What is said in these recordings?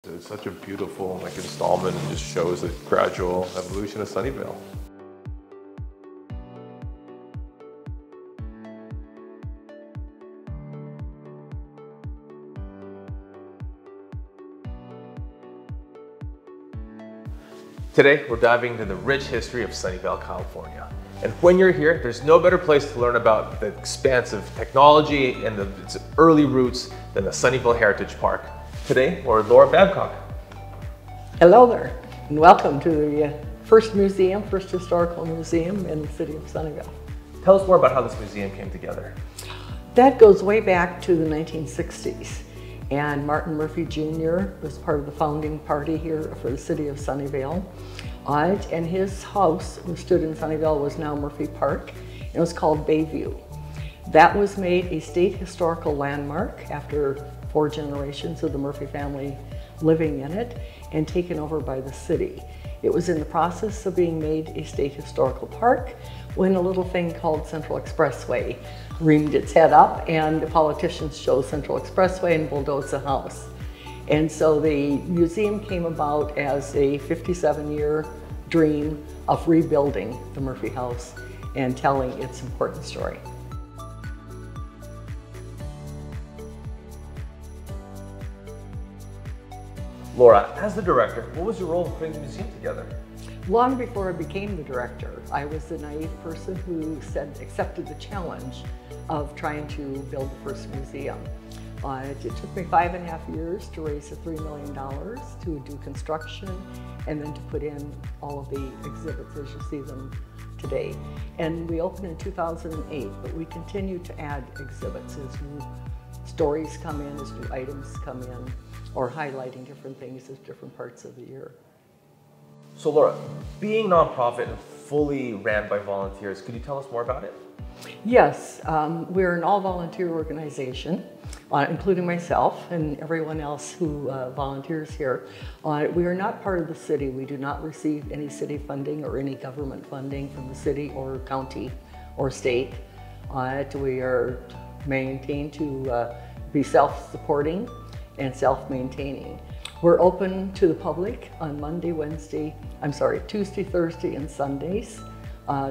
It's such a beautiful installment and just shows the gradual evolution of Sunnyvale. Today, we're diving into the rich history of Sunnyvale, California. And when you're here, there's no better place to learn about the expansive technology and its early roots than the Sunnyvale Heritage Park. Today, we're with Laura Babcock. Hello there, and welcome to the first historical museum in the city of Sunnyvale. Tell us more about how this museum came together. That goes way back to the 1960s. And Martin Murphy Jr. was part of the founding party here for the city of Sunnyvale. And his house, which stood in Sunnyvale, was now Murphy Park. It was called Bayview. That was made a state historical landmark after 4 generations of the Murphy family living in it and taken over by the city. It was in the process of being made a state historical park when a little thing called Central Expressway reared its head up, and the politicians chose Central Expressway and bulldozed the house. And so the museum came about as a 57-year dream of rebuilding the Murphy house and telling its important story. Laura, as the director, what was your role in putting the museum together? Long before I became the director, I was the naive person who accepted the challenge of trying to build the first museum. It took me 5.5 years to raise the $3 million to do construction and then to put in all of the exhibits as you see them today. And we opened in 2008, but we continue to add exhibits as new stories come in, as new items come in, or highlighting different things at different parts of the year. So Laura, being nonprofit and fully ran by volunteers, could you tell us more about it? Yes, we're an all-volunteer organization, including myself and everyone else who volunteers here. We are not part of the city. We do not receive any city funding or any government funding from the city or county or state. We are maintained to be self-supporting and self-maintaining. We're open to the public on Tuesday, Thursday, and Sundays,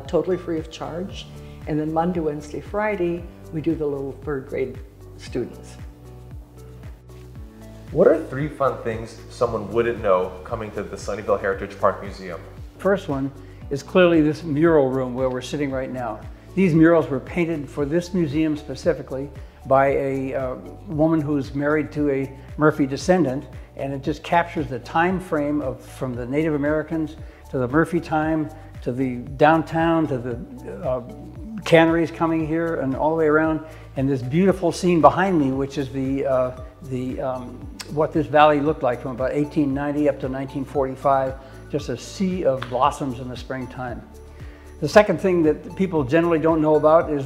totally free of charge. And then Monday, Wednesday, Friday, we do the little 3rd grade students. What are 3 fun things someone wouldn't know coming to the Sunnyvale Heritage Park Museum? First one is clearly this mural room where we're sitting right now. These murals were painted for this museum specifically by a woman who's married to a Murphy descendant, and it just captures the time frame from the Native Americans to the Murphy time, to the downtown, to the canneries coming here and all the way around, and this beautiful scene behind me, which is what this valley looked like from about 1890 up to 1945, just a sea of blossoms in the springtime. The second thing that people generally don't know about is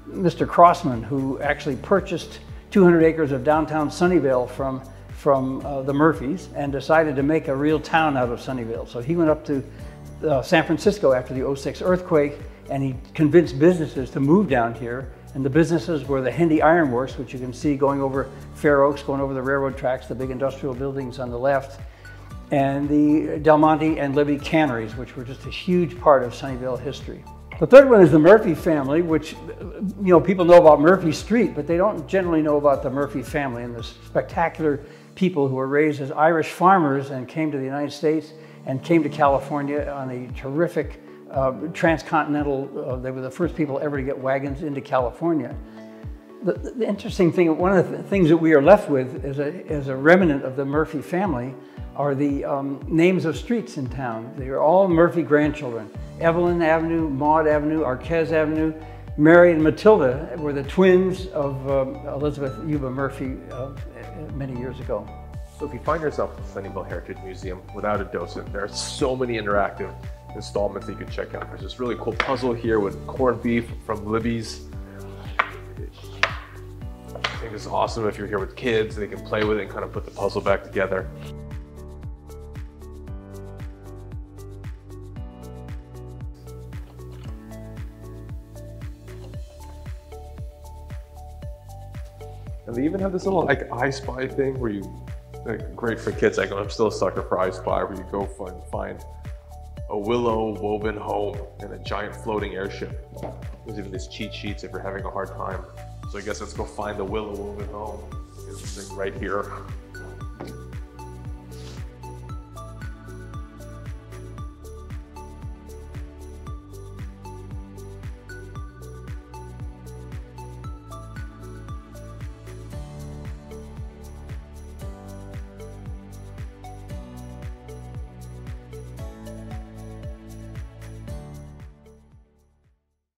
Mr. Crossman, who actually purchased 200 acres of downtown Sunnyvale from the Murphys and decided to make a real town out of Sunnyvale. So he went up to San Francisco after the '06 earthquake, and he convinced businesses to move down here. And the businesses were the Hendy Iron Works, which you can see going over Fair Oaks, going over the railroad tracks, the big industrial buildings on the left, and the Del Monte and Libby canneries, which were just a huge part of Sunnyvale history. The third one is the Murphy family, which, people know about Murphy Street, but they don't generally know about the Murphy family and the spectacular people who were raised as Irish farmers and came to the United States and came to California on a terrific transcontinental, they were the first people ever to get wagons into California. The interesting thing, one of the things that we are left with as a remnant of the Murphy family are the names of streets in town. They are all Murphy grandchildren. Evelyn Avenue, Maud Avenue, Arquez Avenue, Mary and Matilda were the twins of Elizabeth Yuba Murphy many years ago. So if you find yourself at the Sunnyvale Heritage Museum without a docent, there are so many interactive installments that you can check out. There's this really cool puzzle here with corned beef from Libby's. I think it's awesome if you're here with kids, they can play with it and kind of put the puzzle back together. And And they even have this little like I Spy thing where you, like, great for kids. Like, I'm still a sucker for I Spy, where you go find a willow woven home and a giant floating airship. There's even these cheat sheets if you're having a hard time. So I guess let's go find the willow woven home. There's this thing right here.